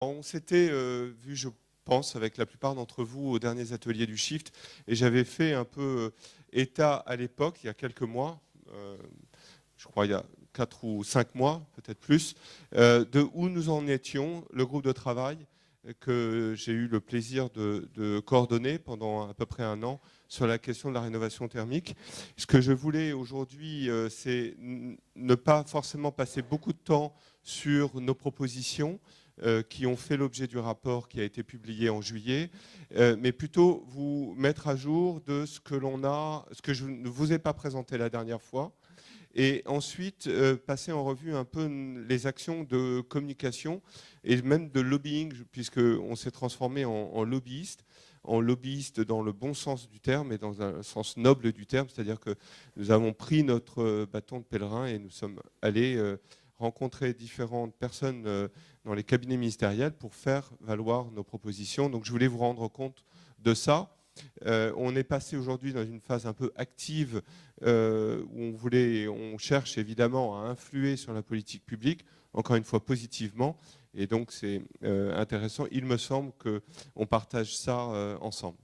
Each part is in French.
On s'était vu, je pense, avec la plupart d'entre vous aux derniers ateliers du Shift, et j'avais fait un peu état à l'époque, il y a quelques mois, je crois il y a 4 ou 5 mois, peut-être plus, de où nous en étions, le groupe de travail que j'ai eu le plaisir de coordonner pendant à peu près un an sur la question de la rénovation thermique. Ce que je voulais aujourd'hui, c'est ne pas forcément passer beaucoup de temps sur nos propositions, qui ont fait l'objet du rapport qui a été publié en juillet, mais plutôt vous mettre à jour de ce que l'on a, ce que je ne vous ai pas présenté la dernière fois, et ensuite passer en revue un peu les actions de communication et même de lobbying, puisqu'on s'est transformé en lobbyiste dans le bon sens du terme et dans un sens noble du terme, c'est-à-dire que nous avons pris notre bâton de pèlerin et nous sommes allés rencontrer différentes personnes dans les cabinets ministériels pour faire valoir nos propositions. Donc je voulais vous rendre compte de ça. On est passé aujourd'hui dans une phase un peu active où on cherche évidemment à influer sur la politique publique, encore une fois positivement, et donc c'est intéressant. Il me semble qu'on partage ça ensemble.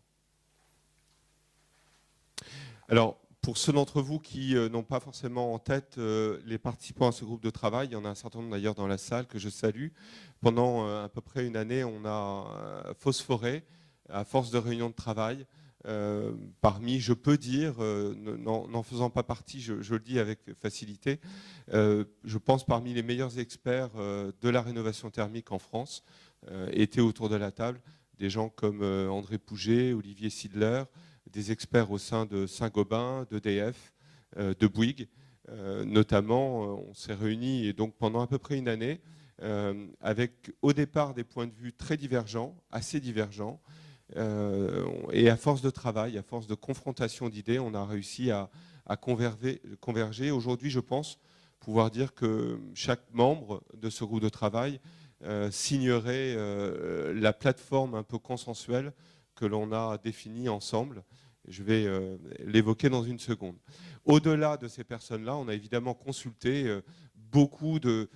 Alors, pour ceux d'entre vous qui n'ont pas forcément en tête les participants à ce groupe de travail, il y en a un certain nombre d'ailleurs dans la salle que je salue. Pendant à peu près une année, on a phosphoré à force de réunions de travail. Parmi, je peux dire, n'en faisant pas partie, je le dis avec facilité, je pense parmi les meilleurs experts de la rénovation thermique en France, étaient autour de la table des gens comme André Pouget, Olivier Sidler, des experts au sein de Saint-Gobain, d'EDF, de Bouygues. Notamment, on s'est réunis et donc pendant à peu près une année, avec au départ des points de vue très divergents, assez divergents, et à force de travail, à force de confrontation d'idées, on a réussi à converger. Aujourd'hui, je pense pouvoir dire que chaque membre de ce groupe de travail signerait la plateforme un peu consensuelle que l'on a définie ensemble. Je vais l'évoquer dans une seconde. Au-delà de ces personnes-là, on a évidemment consulté beaucoup de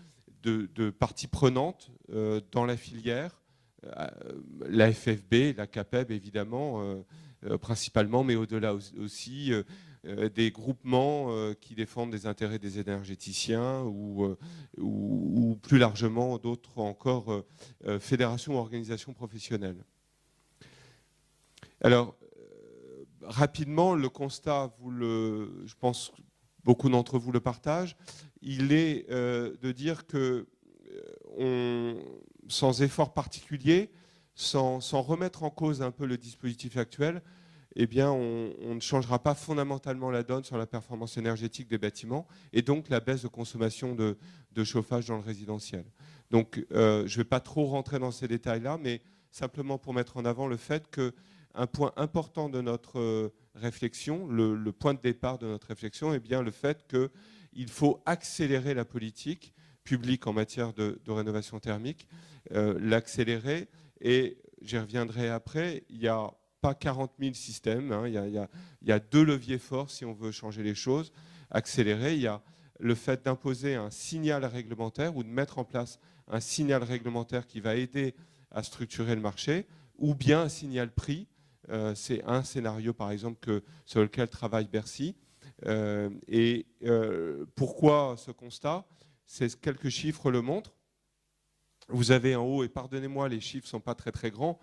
parties prenantes dans la filière, la FFB, la CAPEB évidemment, principalement, mais au-delà aussi des groupements qui défendent les intérêts des énergéticiens ou plus largement d'autres encore fédérations ou organisations professionnelles. Alors, rapidement, le constat, je pense que beaucoup d'entre vous le partagent, il est de dire que sans effort particulier, sans remettre en cause un peu le dispositif actuel, eh bien, on ne changera pas fondamentalement la donne sur la performance énergétique des bâtiments et donc la baisse de consommation de chauffage dans le résidentiel. Donc, je ne vais pas trop rentrer dans ces détails-là, mais simplement pour mettre en avant le fait qu'un point important de notre réflexion, le point de départ de notre réflexion, est bien le fait qu'il faut accélérer la politique publique en matière de rénovation thermique, l'accélérer, et j'y reviendrai après, il n'y a pas 40 000 systèmes, hein, il y a 2 leviers forts si on veut changer les choses. Accélérer, il y a le fait d'imposer un signal réglementaire ou de mettre en place un signal réglementaire qui va aider à structurer le marché, ou bien un signal prix. C'est un scénario, par exemple, sur lequel travaille Bercy. Pourquoi ce constat ? Quelques chiffres le montrent. Vous avez en haut, et pardonnez-moi, les chiffres ne sont pas très très grands,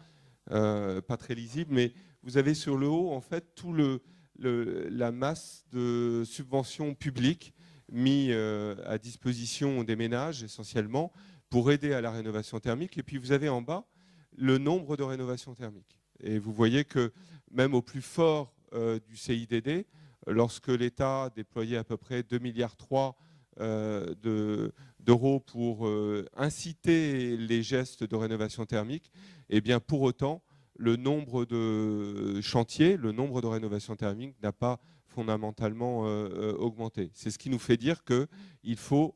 pas très lisibles, mais vous avez sur le haut, en fait, tout la masse de subventions publiques mis à disposition des ménages, essentiellement, pour aider à la rénovation thermique. Et puis vous avez en bas le nombre de rénovations thermiques. Et vous voyez que même au plus fort du CIDD, lorsque l'État déployait à peu près 2,3 milliards d'euros pour inciter les gestes de rénovation thermique, et bien pour autant, le nombre de chantiers, le nombre de rénovations thermiques n'a pas fondamentalement augmenté. C'est ce qui nous fait dire qu'il faut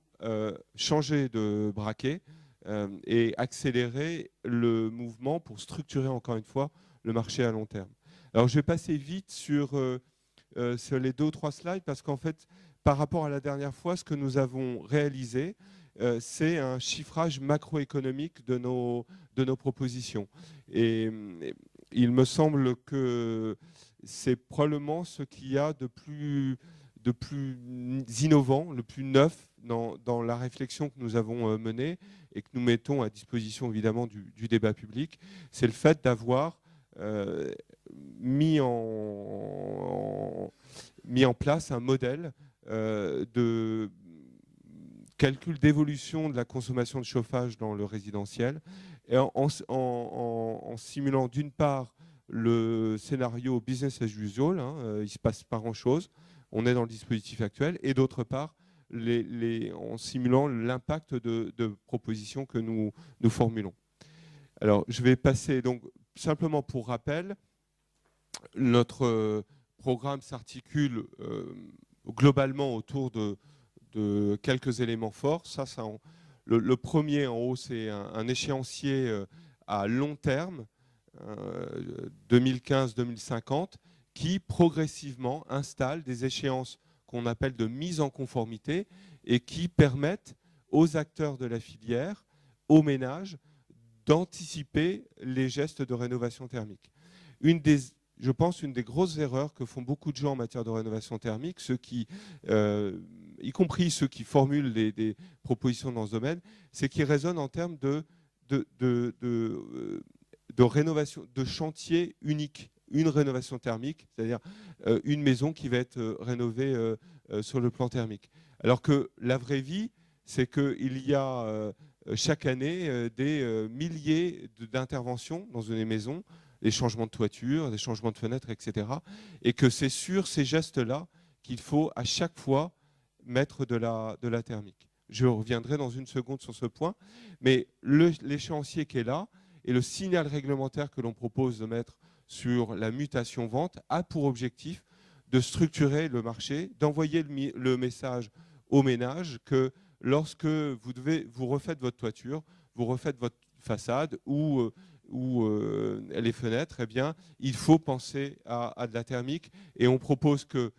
changer de braquet et accélérer le mouvement pour structurer encore une fois le marché à long terme. Alors je vais passer vite sur les 2 ou 3 slides parce qu'en fait, par rapport à la dernière fois, ce que nous avons réalisé, c'est un chiffrage macroéconomique de nos propositions. Et il me semble que c'est probablement ce qu'il y a de plus innovant, le plus neuf dans la réflexion que nous avons menée et que nous mettons à disposition évidemment du débat public. C'est le fait d'avoir mis en place un modèle de calcul d'évolution de la consommation de chauffage dans le résidentiel, et en simulant d'une part le scénario business as usual, il ne se passe pas grand-chose, on est dans le dispositif actuel, et d'autre part en simulant l'impact de propositions que nous formulons. Alors je vais passer, donc simplement pour rappel, notre programme s'articule globalement autour de quelques éléments forts. Le premier en haut, c'est un échéancier à long terme, 2015-2050, qui progressivement installe des échéances qu'on appelle de mise en conformité et qui permettent aux acteurs de la filière, aux ménages, d'anticiper les gestes de rénovation thermique. Je pense une des grosses erreurs que font beaucoup de gens en matière de rénovation thermique, y compris ceux qui formulent des propositions dans ce domaine, c'est qu'ils raisonnent en termes de rénovation, de chantier unique, une rénovation thermique, c'est-à-dire une maison qui va être rénovée sur le plan thermique. Alors que la vraie vie, c'est qu'il y a chaque année des milliers d'interventions dans une maison, des changements de toiture, des changements de fenêtres, etc. Et que c'est sur ces gestes-là qu'il faut à chaque fois mettre de la thermique. Je reviendrai dans une seconde sur ce point, mais l'échéancier qui est là et le signal réglementaire que l'on propose de mettre sur la mutation-vente a pour objectif de structurer le marché, d'envoyer le message aux ménages que lorsque vous refaites votre toiture, vous refaites votre façade ou les fenêtres, eh bien, il faut penser à de la thermique. Et on propose que,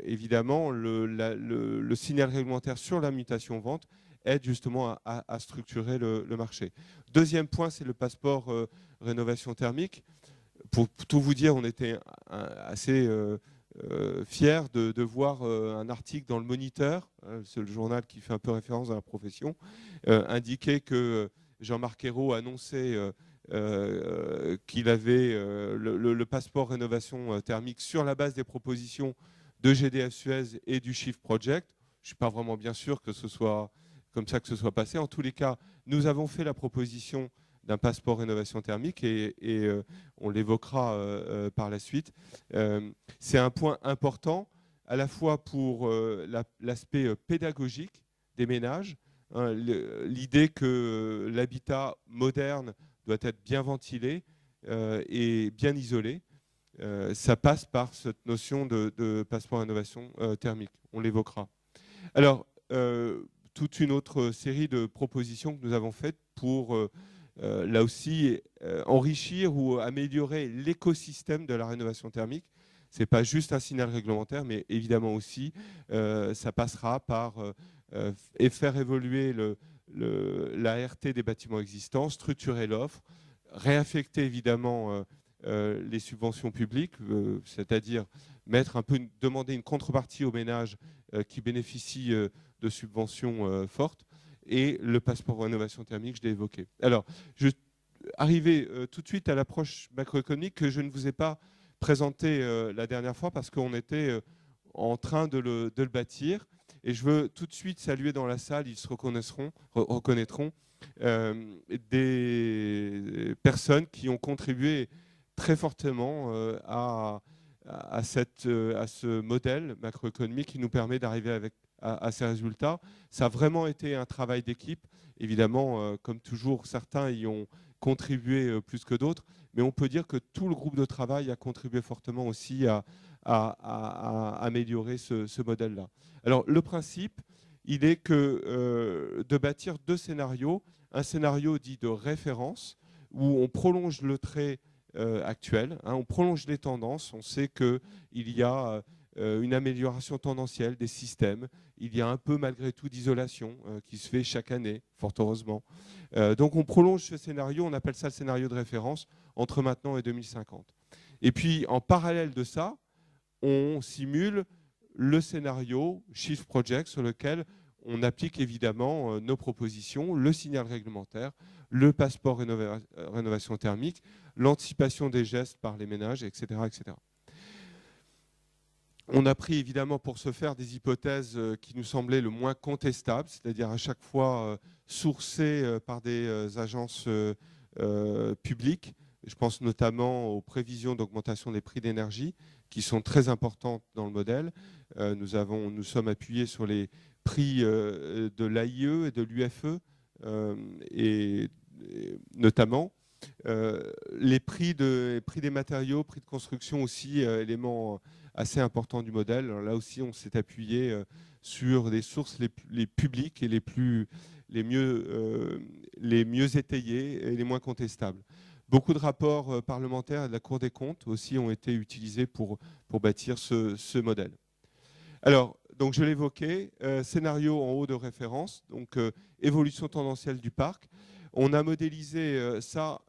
évidemment, le signal réglementaire sur la mutation-vente aide justement à structurer le marché. Deuxième point, c'est le passeport rénovation thermique. Pour tout vous dire, on était assez fiers de voir un article dans le Moniteur, c'est le journal qui fait un peu référence à la profession, indiquer que Jean-Marc Ayrault annonçait qu'il avait le passeport rénovation thermique sur la base des propositions de GDF Suez et du Shift Project. Je ne suis pas vraiment bien sûr que ce soit comme ça que ce soit passé. En tous les cas, nous avons fait la proposition d'un passeport rénovation thermique et on l'évoquera par la suite. C'est un point important à la fois pour l'aspect pédagogique des ménages, hein, l'idée que l'habitat moderne doit être bien ventilé et bien isolé. Ça passe par cette notion de passeport rénovation thermique. On l'évoquera. Alors, toute une autre série de propositions que nous avons faites pour là aussi enrichir ou améliorer l'écosystème de la rénovation thermique. Ce n'est pas juste un signal réglementaire, mais évidemment aussi, ça passera par faire évoluer l'ART des bâtiments existants, structurer l'offre, réaffecter évidemment les subventions publiques, c'est-à-dire demander une contrepartie aux ménages qui bénéficient de subventions fortes, et le passeport rénovation thermique, je l'ai évoqué. Alors, je vais arriver tout de suite à l'approche macroéconomique que je ne vous ai pas présentée la dernière fois parce qu'on était en train de le bâtir. Et je veux tout de suite saluer dans la salle, ils se reconnaîtront, des personnes qui ont contribué très fortement à ce modèle macroéconomique qui nous permet d'arriver à ces résultats. Ça a vraiment été un travail d'équipe. Évidemment, comme toujours, certains y ont contribué plus que d'autres, mais on peut dire que tout le groupe de travail a contribué fortement aussi à améliorer ce modèle-là. Alors, le principe, il est de bâtir deux scénarios. Un scénario dit de référence, où on prolonge le trait actuel, on prolonge les tendances. On sait qu'il y a une amélioration tendancielle des systèmes. Il y a un peu malgré tout d'isolation qui se fait chaque année, fort heureusement. Donc on prolonge ce scénario, on appelle ça le scénario de référence, entre maintenant et 2050. Et puis en parallèle de ça, on simule le scénario Shift Project sur lequel on applique évidemment nos propositions, le signal réglementaire, le passeport rénovation thermique, l'anticipation des gestes par les ménages, etc., etc. On a pris évidemment pour ce faire des hypothèses qui nous semblaient le moins contestables, c'est-à-dire à chaque fois sourcées par des agences publiques. Je pense notamment aux prévisions d'augmentation des prix d'énergie qui sont très importantes dans le modèle. Nous sommes appuyés sur les prix de l'AIE et de l'UFE et notamment. Les prix des matériaux, prix de construction aussi, élément assez important du modèle. Alors là aussi, on s'est appuyé sur des sources les publiques et les mieux étayées et les moins contestables. Beaucoup de rapports parlementaires et de la Cour des comptes aussi ont été utilisés pour bâtir ce modèle. Alors, donc je l'évoquais, scénario en haut de référence, donc évolution tendancielle du parc. On a modélisé ça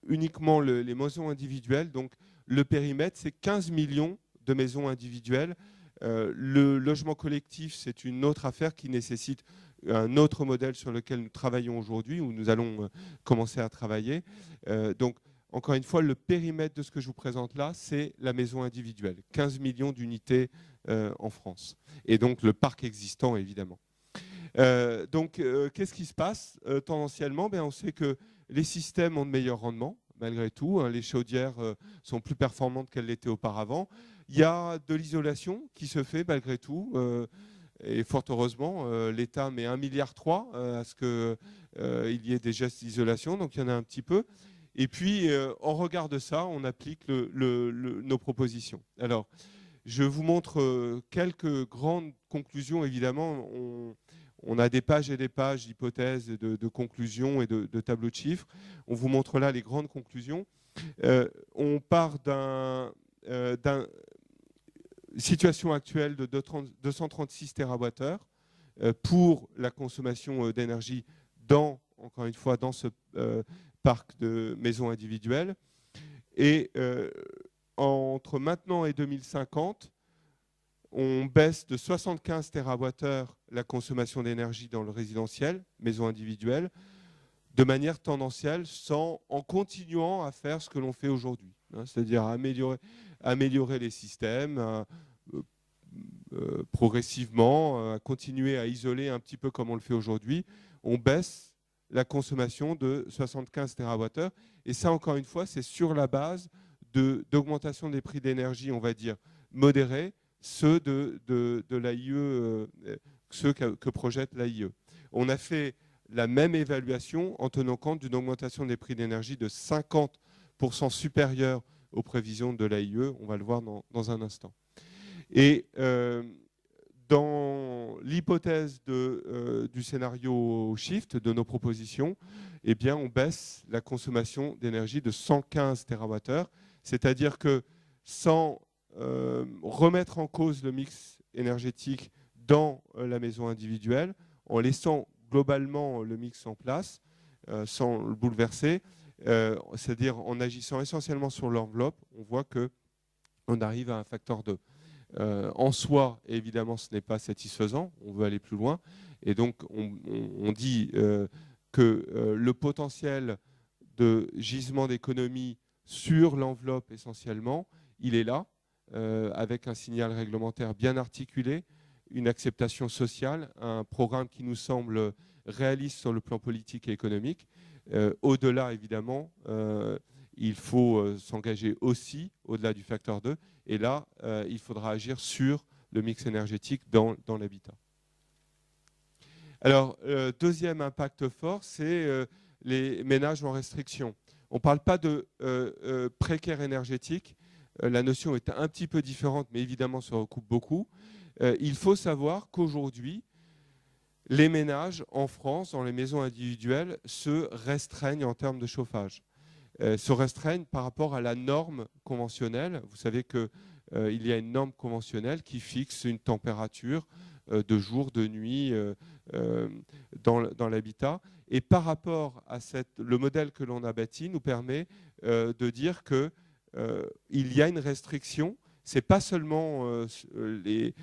uniquement les maisons individuelles. Donc le périmètre, c'est 15 millions de maisons individuelles. Le logement collectif, c'est une autre affaire qui nécessite un autre modèle sur lequel nous travaillons aujourd'hui, où nous allons commencer à travailler. Donc, encore une fois, le périmètre de ce que je vous présente là, c'est la maison individuelle. 15 millions d'unités en France. Et donc le parc existant, évidemment. Qu'est-ce qui se passe tendanciellement? On sait que les systèmes ont de meilleurs rendements, malgré tout. Les chaudières sont plus performantes qu'elles l'étaient auparavant. Il y a de l'isolation qui se fait, malgré tout. Et fort heureusement, l'État met 1,3 milliard à ce qu'il y ait des gestes d'isolation. Donc il y en a un petit peu. Et puis, en regard de ça, on applique nos propositions. Alors, je vous montre quelques grandes conclusions. Évidemment, on a des pages et des pages d'hypothèses, de conclusions et de tableaux de chiffres. On vous montre là les grandes conclusions. On part d'une situation actuelle de 236 TWh pour la consommation d'énergie encore une fois, dans ce parc de maisons individuelles. Et entre maintenant et 2050, on baisse de 75 TWh la consommation d'énergie dans le résidentiel, maison individuelle, de manière tendancielle, en continuant à faire ce que l'on fait aujourd'hui, c'est-à-dire améliorer les systèmes progressivement, continuer à isoler un petit peu comme on le fait aujourd'hui. On baisse la consommation de 75 TWh. Et ça, encore une fois, c'est sur la base d'augmentation des prix d'énergie, on va dire, modérés, ceux de l'AIE, ceux que projette l'AIE. On a fait la même évaluation en tenant compte d'une augmentation des prix d'énergie de 50% supérieure aux prévisions de l'AIE. On va le voir dans un instant. Et dans l'hypothèse du scénario Shift, de nos propositions, eh bien, on baisse la consommation d'énergie de 115 TWh, c'est-à-dire que sans remettre en cause le mix énergétique dans la maison individuelle, en laissant globalement le mix en place, sans le bouleverser, c'est-à-dire en agissant essentiellement sur l'enveloppe, on voit qu'on arrive à un facteur 2. En soi, évidemment, ce n'est pas satisfaisant, on veut aller plus loin, et donc on dit que le potentiel de gisement d'économie sur l'enveloppe essentiellement, il est là, avec un signal réglementaire bien articulé, une acceptation sociale, un programme qui nous semble réaliste sur le plan politique et économique. Au-delà, évidemment, il faut s'engager aussi au-delà du facteur 2. Et là, il faudra agir sur le mix énergétique dans l'habitat. Alors, deuxième impact fort, c'est les ménages en restriction. On ne parle pas de précaire énergétique. La notion est un petit peu différente, mais évidemment se recoupe beaucoup. Il faut savoir qu'aujourd'hui, les ménages en France, dans les maisons individuelles, se restreignent en termes de chauffage. Se restreignent par rapport à la norme conventionnelle. Vous savez que il y a une norme conventionnelle qui fixe une température de jour, de nuit dans l'habitat. Et par rapport à le modèle que l'on a bâti nous permet de dire qu'il y a une restriction. Ce n'est pas seulement les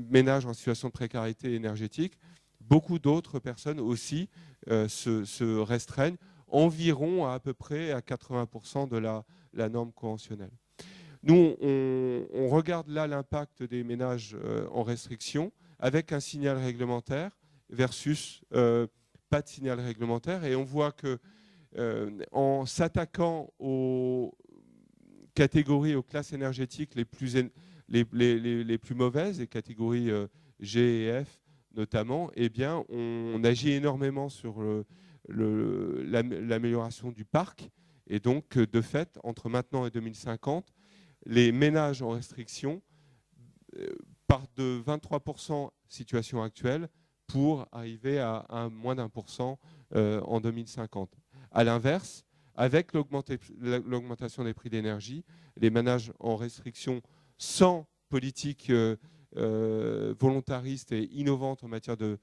ménages en situation de précarité énergétique. Beaucoup d'autres personnes aussi se restreignent environ à peu près à 80% de la norme conventionnelle. Nous, on regarde là l'impact des ménages en restriction avec un signal réglementaire versus pas de signal réglementaire. Et on voit que en s'attaquant aux catégories, aux classes énergétiques les plus mauvaises, les catégories G et F notamment, eh bien, on agit énormément sur l'amélioration du parc. Et donc, de fait, entre maintenant et 2050, les ménages en restriction partent de 23% situation actuelle pour arriver à moins d'1% en 2050. À l'inverse, avec l'augmentation des prix d'énergie, les ménages en restriction sans politique volontariste et innovante en matière de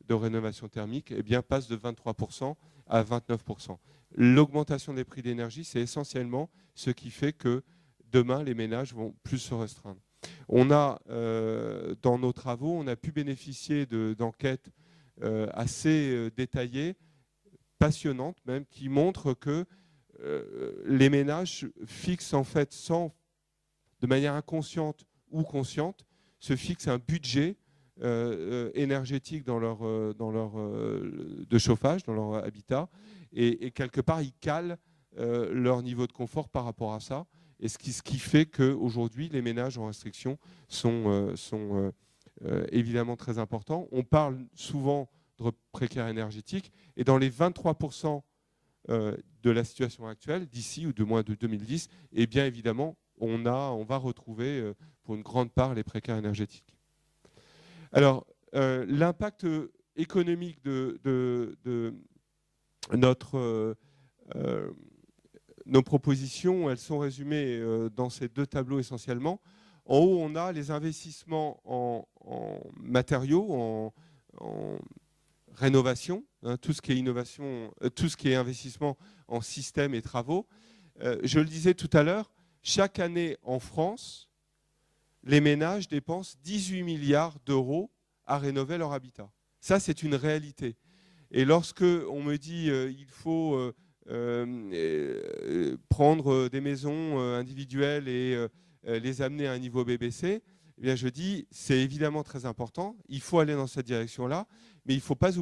rénovation thermique eh bien, passent de 23% à 29%. L'augmentation des prix d'énergie, c'est essentiellement ce qui fait que demain, les ménages vont plus se restreindre. On a, dans nos travaux, on a pu bénéficier d'enquêtes assez détaillées, passionnantes même, qui montrent que les ménages fixent en fait, de manière inconsciente ou consciente, se fixent un budget énergétique de chauffage dans leur habitat et quelque part ils calent leur niveau de confort par rapport à ça. Et ce qui fait qu'aujourd'hui, les ménages en restriction sont évidemment très importants. On parle souvent de précaire énergétique. Et dans les 23% de la situation actuelle, d'ici ou de moins de 2010, eh bien évidemment, on va retrouver pour une grande part les précaires énergétiques. Alors, l'impact économique de nos propositions, elles sont résumées dans ces deux tableaux essentiellement. En haut, on a les investissements en matériaux, en rénovation, hein, tout ce qui est innovation, tout ce qui est investissement en système et travaux. Je le disais tout à l'heure, chaque année en France, les ménages dépensent 18 milliards d'euros à rénover leur habitat. Ça, c'est une réalité. Et lorsque on me dit il faut prendre des maisons individuelles et les amener à un niveau BBC, eh bien je dis c'est évidemment très important, il faut aller dans cette direction-là, mais il ne faut pas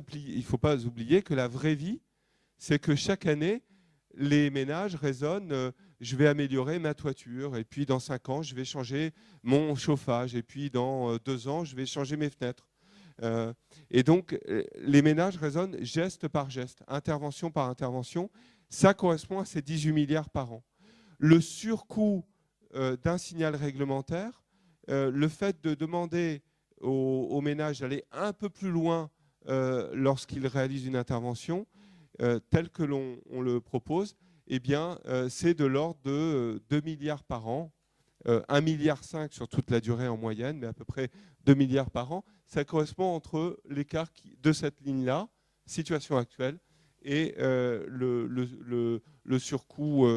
oublier que la vraie vie, c'est que chaque année, les ménages raisonnent je vais améliorer ma toiture, et puis dans 5 ans, je vais changer mon chauffage, et puis dans 2 ans, je vais changer mes fenêtres. Et donc, les ménages raisonnent geste par geste, intervention par intervention. Ça correspond à ces 18 milliards par an. Le surcoût d'un signal réglementaire, le fait de demander aux ménages d'aller un peu plus loin lorsqu'ils réalisent une intervention, telle que l'on le propose, eh bien, c'est de l'ordre de 2 milliards par an, 1,5 milliard sur toute la durée en moyenne, mais à peu près 2 milliards par an. Ça correspond entre l'écart de cette ligne-là, situation actuelle, et le surcoût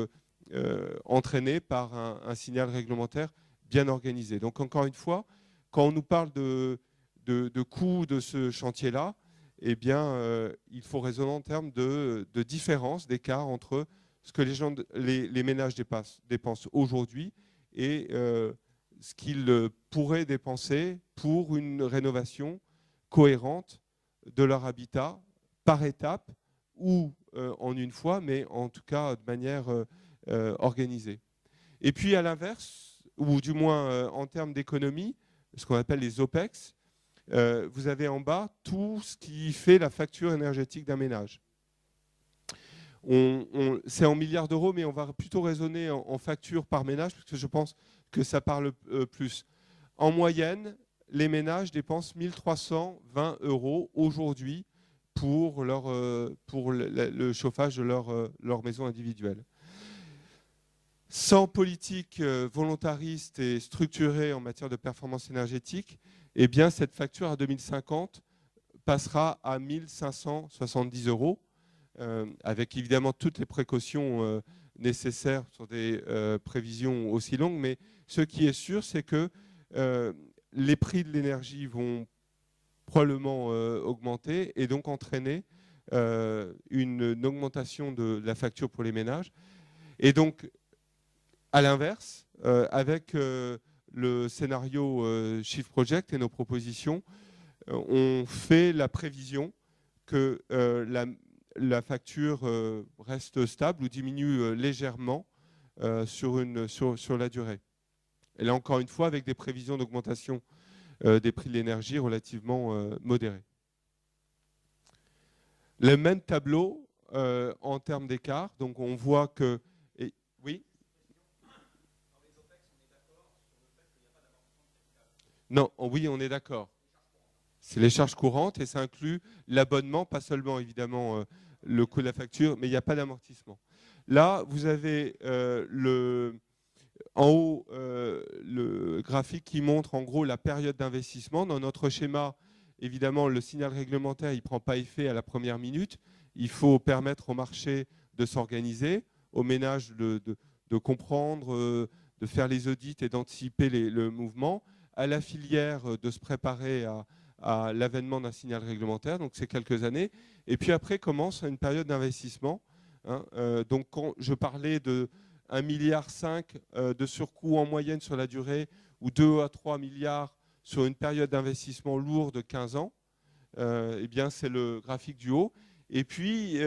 entraîné par un signal réglementaire bien organisé. Donc encore une fois, quand on nous parle de coût de ce chantier-là, eh bien, il faut raisonner en termes de différence, d'écart entre ce que les ménages dépensent aujourd'hui et ce qu'ils pourraient dépenser pour une rénovation cohérente de leur habitat par étape ou en une fois, mais en tout cas de manière organisée. Et puis à l'inverse, ou du moins en termes d'économie, ce qu'on appelle les OPEX, vous avez en bas tout ce qui fait la facture énergétique d'un ménage. C'est en milliards d'euros, mais on va plutôt raisonner en facture par ménage, parce que je pense que ça parle plus. En moyenne, les ménages dépensent 1 320 € aujourd'hui pour le chauffage de leur maison individuelle. Sans politique volontariste et structurée en matière de performance énergétique, eh bien, cette facture à 2050 passera à 1 570 €, avec évidemment toutes les précautions nécessaires sur des prévisions aussi longues. Mais ce qui est sûr, c'est que les prix de l'énergie vont probablement augmenter et donc entraîner une augmentation de la facture pour les ménages. Et donc, à l'inverse, avec le scénario Shift Project et nos propositions, on fait la prévision que la facture reste stable ou diminue légèrement sur la durée. Et là, encore une fois, avec des prévisions d'augmentation des prix de l'énergie relativement modérées. Le même tableau en termes d'écart. Donc, on voit que... oui. Non, oui, on est d'accord. C'est les charges courantes et ça inclut l'abonnement, pas seulement évidemment le coût de la facture, mais il n'y a pas d'amortissement. Là, vous avez en haut le graphique qui montre en gros la période d'investissement. Dans notre schéma, évidemment, le signal réglementaire, il ne prend pas effet à la première minute. Il faut permettre au marché de s'organiser, aux ménages de comprendre, de faire les audits et d'anticiper le mouvement, à la filière de se préparer à l'avènement d'un signal réglementaire, donc c'est quelques années. Et puis après commence une période d'investissement. Hein. Donc quand je parlais de 1,5 milliard de surcoût en moyenne sur la durée, ou 2 à 3 milliards sur une période d'investissement lourde de 15 ans, eh bien c'est le graphique du haut. Et puis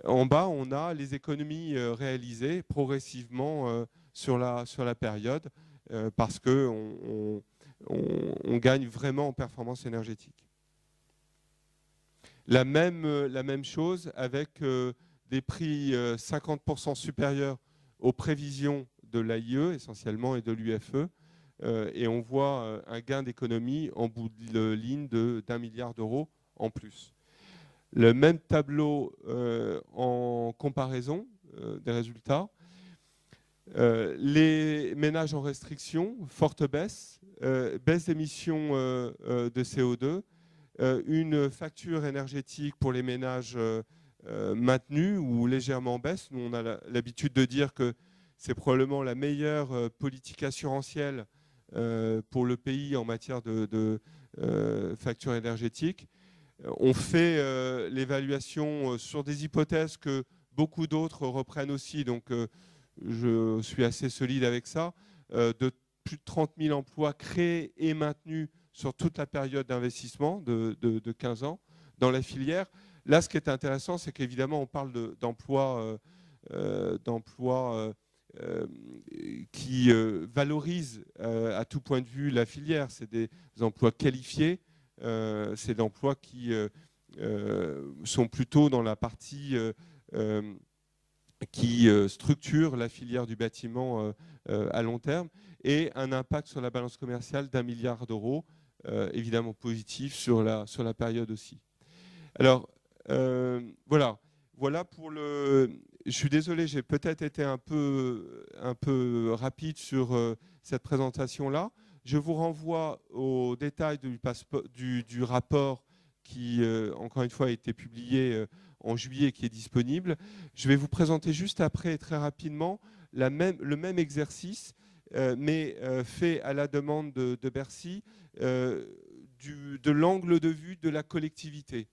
en bas, on a les économies réalisées progressivement sur la période, parce qu'on on gagne vraiment en performance énergétique. La même chose avec des prix 50% supérieurs aux prévisions de l'AIE essentiellement et de l'UFE. Et on voit un gain d'économie en bout de ligne d'1 milliard d'euros en plus. Le même tableau en comparaison des résultats. Les ménages en restriction, forte baisse, baisse d'émissions de CO2, une facture énergétique pour les ménages maintenue ou légèrement en baisse. Nous, on a l'habitude de dire que c'est probablement la meilleure politique assurantielle pour le pays en matière de facture énergétique. On fait l'évaluation sur des hypothèses que beaucoup d'autres reprennent aussi, donc je suis assez solide avec ça, de plus de 30 000 emplois créés et maintenus sur toute la période d'investissement de 15 ans dans la filière. Là, ce qui est intéressant, c'est qu'évidemment, on parle d'emplois qui valorisent à tout point de vue la filière. C'est des emplois qualifiés, c'est des emplois qui sont plutôt dans la partie qui structure la filière du bâtiment à long terme, et un impact sur la balance commerciale d'1 milliard d'euros, évidemment positif sur la période aussi. Alors, voilà pour le... Je suis désolé, j'ai peut-être été un peu rapide sur cette présentation-là. Je vous renvoie aux détails du rapport qui, encore une fois, a été publié en juillet, qui est disponible. Je vais vous présenter juste après, très rapidement, le même exercice, mais fait à la demande de Bercy, de l'angle de vue de la collectivité,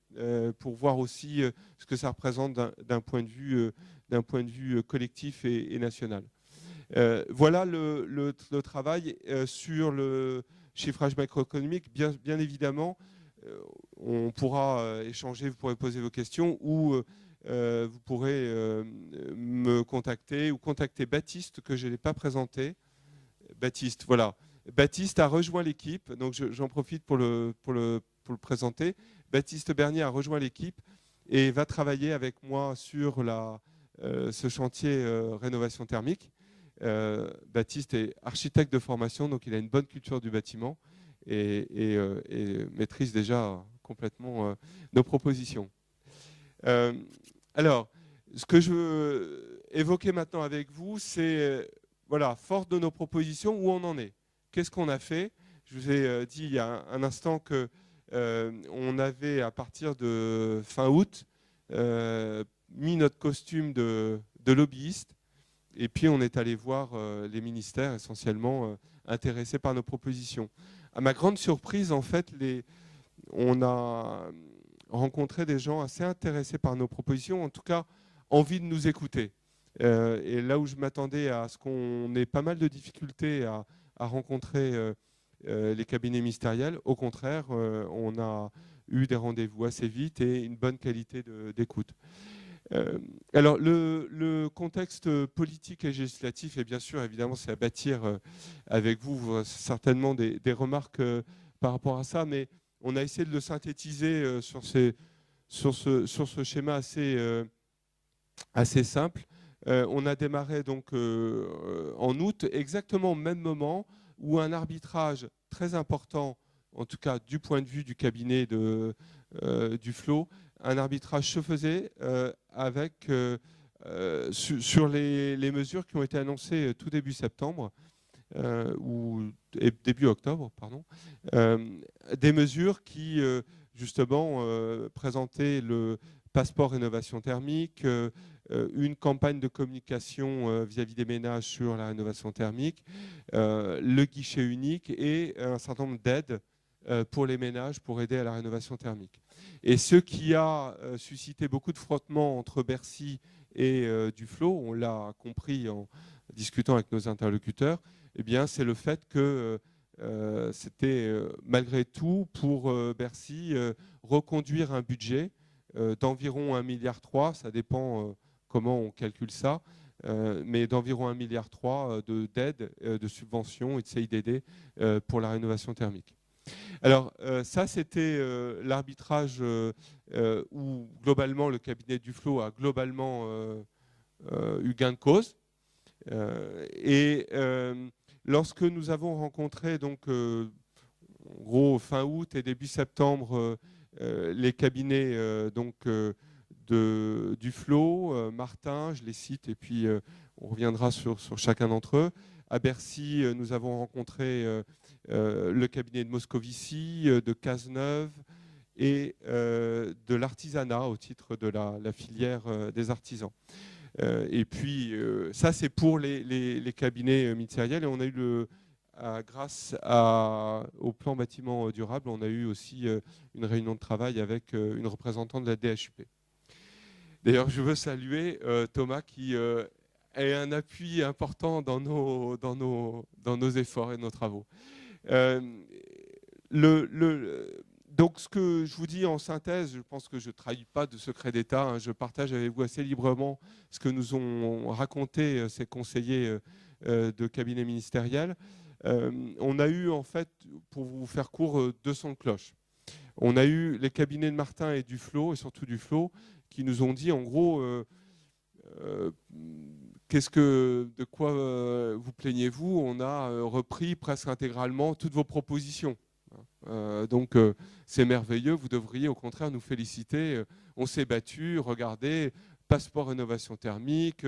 pour voir aussi ce que ça représente d'un point de vue collectif et national. Voilà le travail sur le chiffrage macroéconomique. Bien évidemment, on pourra échanger, vous pourrez poser vos questions, ou vous pourrez me contacter ou contacter Baptiste, que je n'ai pas présenté. Baptiste, voilà. Baptiste a rejoint l'équipe, donc j'en profite pour le présenter. Baptiste Bernier a rejoint l'équipe et va travailler avec moi sur ce chantier rénovation thermique. Baptiste est architecte de formation, donc il a une bonne culture du bâtiment et maîtrise déjà complètement nos propositions. Alors, ce que je veux évoquer maintenant avec vous, c'est, voilà, force de nos propositions, où on en est. Qu'est-ce qu'on a fait? Je vous ai dit il y a un instant que on avait, à partir de fin août, mis notre costume de lobbyiste, et puis on est allé voir les ministères essentiellement intéressés par nos propositions. À ma grande surprise, en fait, on a rencontré des gens assez intéressés par nos propositions, en tout cas envie de nous écouter. Et là où je m'attendais à ce qu'on ait pas mal de difficultés à rencontrer les cabinets ministériels, au contraire, on a eu des rendez-vous assez vite et une bonne qualité d'écoute. Alors, le contexte politique et législatif, et bien sûr, évidemment, c'est à bâtir avec vous certainement des remarques par rapport à ça, mais on a essayé de le synthétiser sur ce schéma assez simple. On a démarré donc en août, exactement au même moment où un arbitrage très important, en tout cas du point de vue du cabinet du FLO, un arbitrage se faisait sur les mesures qui ont été annoncées tout début septembre, ou début octobre, pardon, des mesures qui justement présentaient le passeport rénovation thermique, une campagne de communication vis-à-vis des ménages sur la rénovation thermique, le guichet unique et un certain nombre d'aides pour les ménages pour aider à la rénovation thermique. Et ce qui a suscité beaucoup de frottements entre Bercy et du FLO, on l'a compris en discutant avec nos interlocuteurs, eh bien, c'est le fait que c'était malgré tout pour Bercy reconduire un budget d'environ 1,3 milliard, ça dépend comment on calcule ça, mais d'environ 1,3 milliard d'aides, de subventions et de CIDD pour la rénovation thermique. Alors ça, c'était l'arbitrage où globalement le cabinet du FLO a globalement eu gain de cause. Lorsque nous avons rencontré, donc, en gros, fin août et début septembre, les cabinets du FLO, Martin, je les cite, et puis on reviendra sur chacun d'entre eux. À Bercy, nous avons rencontré le cabinet de Moscovici, de Cazeneuve et de l'artisanat au titre de la filière des artisans. Et puis, ça, c'est pour les cabinets ministériels. Et on a eu, grâce au plan bâtiment durable, on a eu aussi une réunion de travail avec une représentante de la DHUP. D'ailleurs, je veux saluer Thomas qui est un appui important dans nos efforts et nos travaux. Donc, ce que je vous dis en synthèse, je pense que je ne trahis pas de secret d'État, hein, je partage avec vous assez librement ce que nous ont raconté ces conseillers de cabinet ministériel. On a eu, en fait, pour vous faire court, deux sons de cloche. On a eu les cabinets de Martin et du FLO, et surtout du FLO, qui nous ont dit, en gros, de quoi vous plaignez-vous? On a repris presque intégralement toutes vos propositions. Donc c'est merveilleux, vous devriez au contraire nous féliciter. On s'est battu, regardez, passeport rénovation thermique,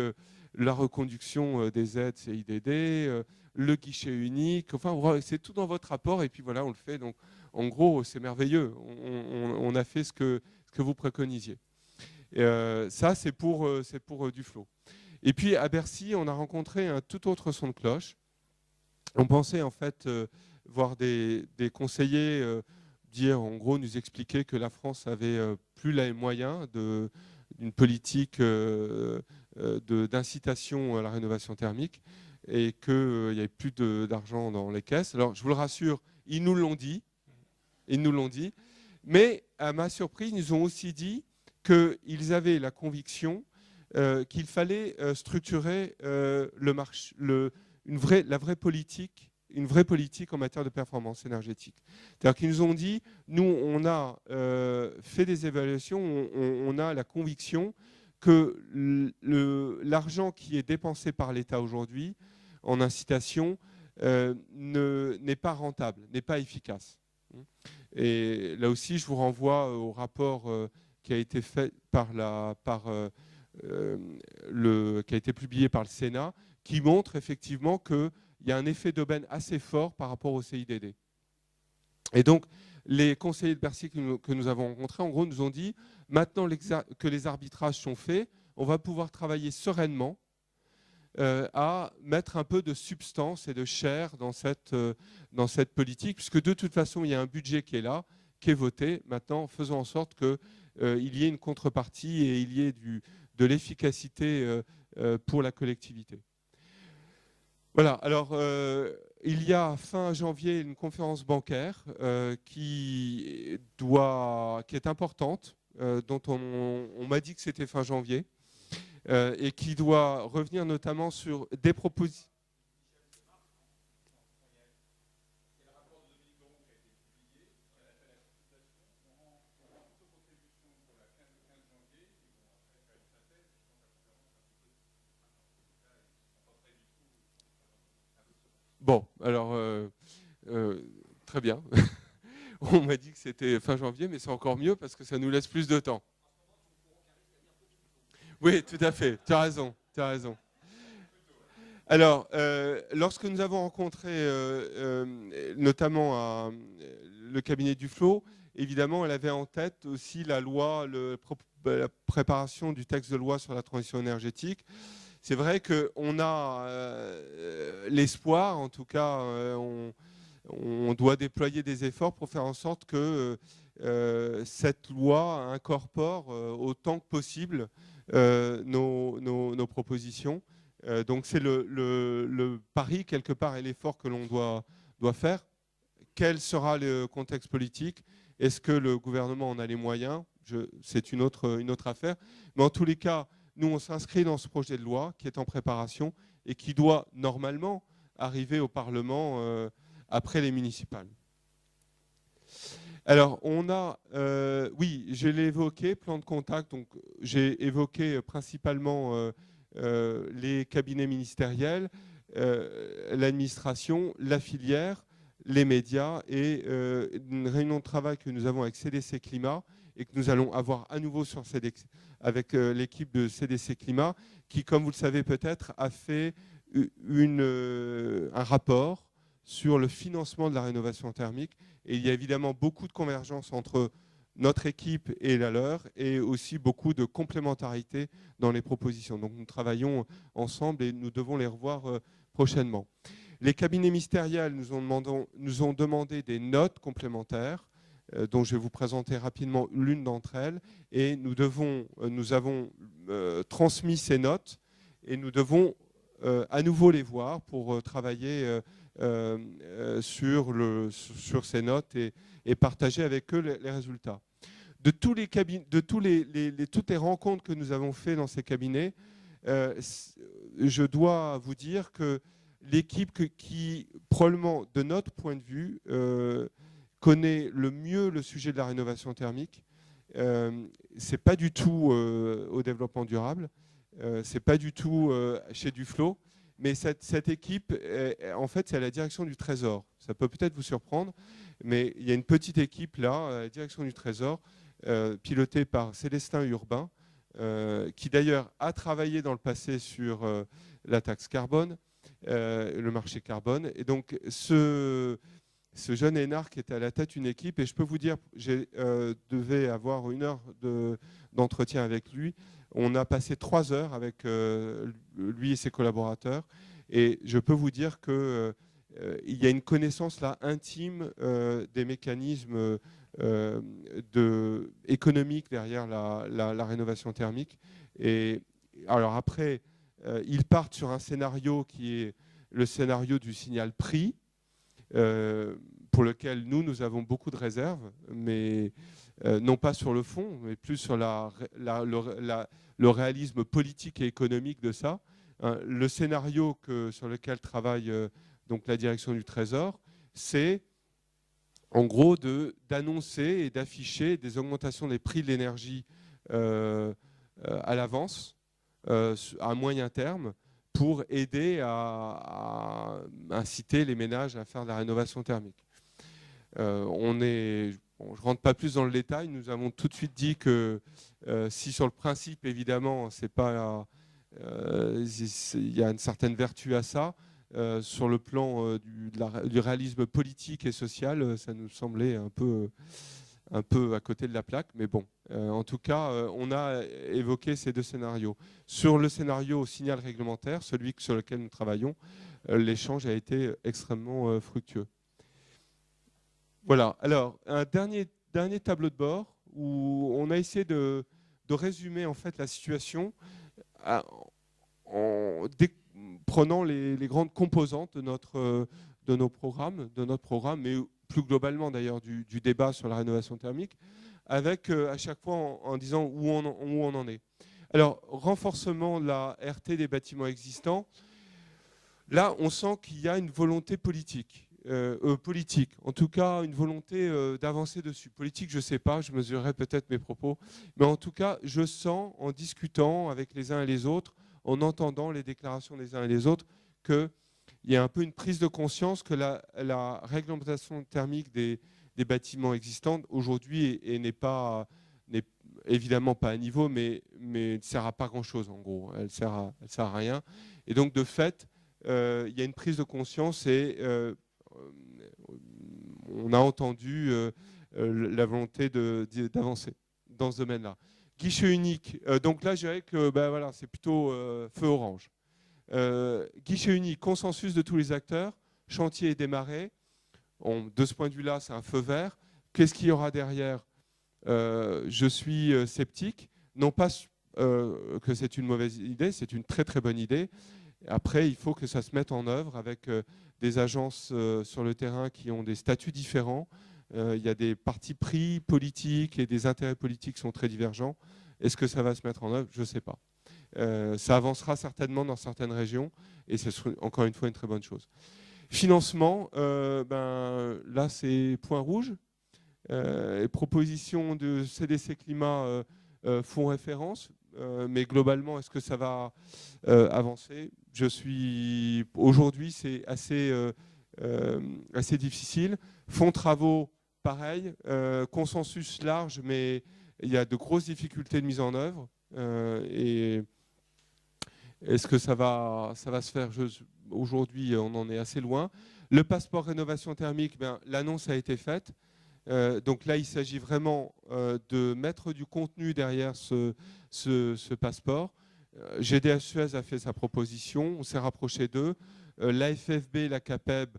la reconduction des aides CIDD, le guichet unique, enfin c'est tout dans votre rapport et puis voilà, on le fait. Donc en gros, c'est merveilleux, on a fait ce que vous préconisiez. Ça, c'est pour du FLO. Et puis à Bercy, on a rencontré un tout autre son de cloche. On pensait en fait voir des conseillers dire, en gros, nous expliquer que la France avait plus les moyens d'une politique d'incitation à la rénovation thermique et qu'il n'y avait plus d'argent dans les caisses. Alors, je vous le rassure, ils nous l'ont dit. Ils nous l'ont dit. Mais, à ma surprise, ils nous ont aussi dit qu'ils avaient la conviction qu'il fallait structurer la vraie politique, une vraie politique en matière de performance énergétique. C'est-à-dire qu'ils nous ont dit, nous, on a fait des évaluations, on a la conviction que l'argent qui est dépensé par l'État aujourd'hui en incitation n'est pas rentable, n'est pas efficace. Et là aussi, je vous renvoie au rapport qui a été fait par qui a été publié par le Sénat, qui montre effectivement qu'il y a un effet d'aubaine assez fort par rapport au CIDD. Et donc, les conseillers de Bercy que nous avons rencontrés, en gros, nous ont dit, maintenant que les arbitrages sont faits, on va pouvoir travailler sereinement à mettre un peu de substance et de chair dans cette politique, puisque de toute façon, il y a un budget qui est là, qui est voté. Maintenant, faisons en sorte qu'il y ait une contrepartie et il y ait de l'efficacité pour la collectivité. Voilà, alors il y a fin janvier une conférence bancaire qui est importante, dont on m'a dit que c'était fin janvier, et qui doit revenir notamment sur des propositions. Bon, alors, très bien. On m'a dit que c'était fin janvier, mais c'est encore mieux parce que ça nous laisse plus de temps. Oui, tout à fait, tu as raison, tu as raison. Alors, lorsque nous avons rencontré notamment le cabinet Duflot, évidemment, elle avait en tête aussi la loi, la préparation du texte de loi sur la transition énergétique. C'est vrai qu'on a l'espoir, en tout cas, on doit déployer des efforts pour faire en sorte que cette loi incorpore autant que possible nos propositions. Donc c'est le pari quelque part et l'effort que l'on doit faire. Quel sera le contexte politique? Est-ce que le gouvernement en a les moyens? C'est une autre affaire. Mais en tous les cas, nous, on s'inscrit dans ce projet de loi qui est en préparation et qui doit normalement arriver au Parlement après les municipales. Alors, on a, oui, je l'ai évoqué, plan de contact. Donc, j'ai évoqué principalement les cabinets ministériels, l'administration, la filière, les médias et une réunion de travail que nous avons avec CDC Climat et que nous allons avoir à nouveau avec l'équipe de CDC Climat qui, comme vous le savez peut-être, a fait un rapport sur le financement de la rénovation thermique. Et il y a évidemment beaucoup de convergence entre notre équipe et la leur, et aussi beaucoup de complémentarité dans les propositions. Donc nous travaillons ensemble et nous devons les revoir prochainement. Les cabinets ministériels nous ont demandé des notes complémentaires, dont je vais vous présenter rapidement l'une d'entre elles, et nous avons transmis ces notes, et nous devons à nouveau les voir pour travailler sur ces notes et partager avec eux les résultats. De toutes les rencontres que nous avons faites dans ces cabinets, je dois vous dire que l'équipe qui, probablement, de notre point de vue, connaît le mieux le sujet de la rénovation thermique, c'est pas du tout au développement durable, c'est pas du tout chez Duflot, mais cette équipe, en fait, c'est à la direction du Trésor. Ça peut peut-être vous surprendre, mais il y a une petite équipe là, à la direction du Trésor, pilotée par Célestin Urbain, qui d'ailleurs a travaillé dans le passé sur la taxe carbone, le marché carbone. Et donc, ce jeune énarque était à la tête d'une équipe, et je peux vous dire, devais avoir 1 heure d'entretien avec lui. On a passé 3 heures avec lui et ses collaborateurs, et je peux vous dire qu'il y a une connaissance là intime des mécanismes économiques derrière la rénovation thermique. Et alors après, ils partent sur un scénario qui est le scénario du signal prix, pour lequel nous avons beaucoup de réserves, mais non pas sur le fond, mais plus sur le réalisme politique et économique de ça. Le scénario sur lequel travaille donc la direction du Trésor, c'est en gros d'annoncer et d'afficher des augmentations des prix de l'énergie à l'avance, à moyen terme, pour aider à inciter les ménages à faire de la rénovation thermique. On est bon, je ne rentre pas plus dans le détail. Nous avons tout de suite dit que si sur le principe, évidemment, c'est pas, il y a une certaine vertu à ça, sur le plan du réalisme politique et social, ça nous semblait un peu à côté de la plaque. Mais bon, en tout cas, on a évoqué ces deux scénarios. Sur le scénario signal réglementaire, celui sur lequel nous travaillons, l'échange a été extrêmement fructueux. Voilà. Alors, un dernier tableau de bord où on a essayé de résumer en fait la situation en prenant les grandes composantes de nos programmes, mais plus globalement d'ailleurs du débat sur la rénovation thermique, avec à chaque fois en disant où on en est. Alors, renforcement de la RT des bâtiments existants, là on sent qu'il y a une volonté politique. Politique, en tout cas une volonté d'avancer dessus. Politique, je ne sais pas, je mesurerai peut-être mes propos, mais en tout cas, je sens en discutant avec les uns et les autres, en entendant les déclarations des uns et des autres, qu'il y a un peu une prise de conscience que la réglementation thermique des bâtiments existants aujourd'hui n'est évidemment pas à niveau, mais ne sert à pas grand-chose en gros. Elle sert à rien. Et donc de fait, il y a une prise de conscience et on a entendu la volonté d'avancer dans ce domaine-là. Guichet unique. Donc là, je dirais que voilà, c'est plutôt feu orange. Guichet unique, consensus de tous les acteurs, chantier est démarré. De ce point de vue-là, c'est un feu vert. Qu'est-ce qu'il y aura derrière? Je suis sceptique. Non pas que c'est une mauvaise idée, c'est une très très bonne idée. Après, il faut que ça se mette en œuvre avec des agences sur le terrain qui ont des statuts différents. Il y a des partis pris politiques et des intérêts politiques qui sont très divergents. Est-ce que ça va se mettre en œuvre? Je ne sais pas. Ça avancera certainement dans certaines régions et ce sera encore une fois une très bonne chose. Financement, là c'est point rouge. Les propositions de CDC Climat font référence, mais globalement, est-ce que ça va avancer? Aujourd'hui, c'est assez difficile. Fonds travaux, pareil. Consensus large, mais il y a de grosses difficultés de mise en œuvre. Et est-ce que ça va se faire? Aujourd'hui, on en est assez loin. Le passeport rénovation thermique, l'annonce a été faite. Donc là, il s'agit vraiment de mettre du contenu derrière ce passeport. GDH-Suez a fait sa proposition, on s'est rapproché d'eux. L'AFFB et la CAPEB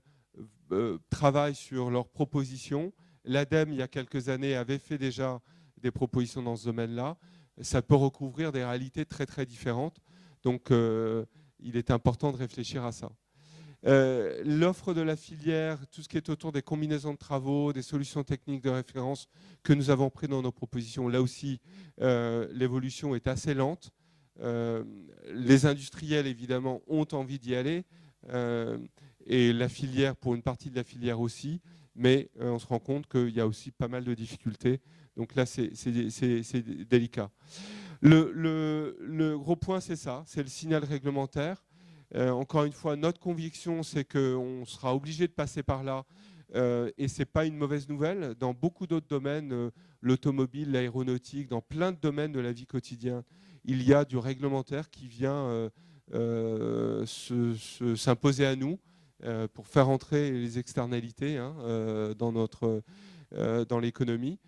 travaillent sur leurs propositions. L'ADEME, il y a quelques années, avait fait déjà des propositions dans ce domaine-là. Ça peut recouvrir des réalités très très différentes. Donc il est important de réfléchir à ça. L'offre de la filière, tout ce qui est autour des combinaisons de travaux, des solutions techniques de référence que nous avons pris dans nos propositions, là aussi, l'évolution est assez lente. Les industriels, évidemment, ont envie d'y aller, et la filière, pour une partie de la filière aussi, mais on se rend compte qu'il y a aussi pas mal de difficultés. Donc là, c'est délicat. Le gros point, c'est ça, c'est le signal réglementaire. Encore une fois, notre conviction, c'est qu'on sera obligé de passer par là. Et ce n'est pas une mauvaise nouvelle. Dans beaucoup d'autres domaines, l'automobile, l'aéronautique, dans plein de domaines de la vie quotidienne, il y a du réglementaire qui vient s'imposer à nous pour faire entrer les externalités dans l'économie.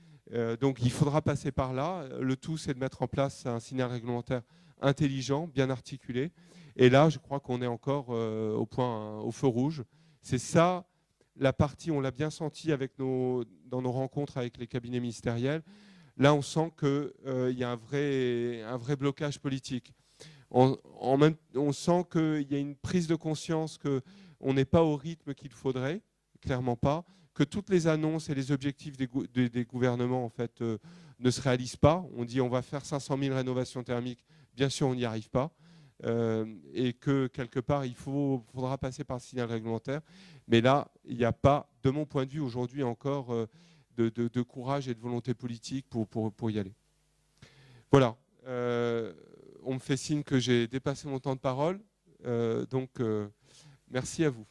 Donc il faudra passer par là. Le tout, c'est de mettre en place un signal réglementaire intelligent, bien articulé. Et là, je crois qu'on est encore au feu rouge. C'est ça, la partie, on l'a bien senti dans nos rencontres avec les cabinets ministériels. Là, on sent qu'il y a un vrai blocage politique. On sent qu'il y a une prise de conscience qu'on n'est pas au rythme qu'il faudrait, clairement pas, que toutes les annonces et les objectifs des gouvernements en fait, ne se réalisent pas. On dit on va faire 500 000 rénovations thermiques. Bien sûr, on n'y arrive pas. Et que quelque part, il faudra passer par le signal réglementaire. Mais là, il n'y a pas, de mon point de vue, aujourd'hui encore, de courage et de volonté politique pour y aller. Voilà. On me fait signe que j'ai dépassé mon temps de parole. Donc, merci à vous.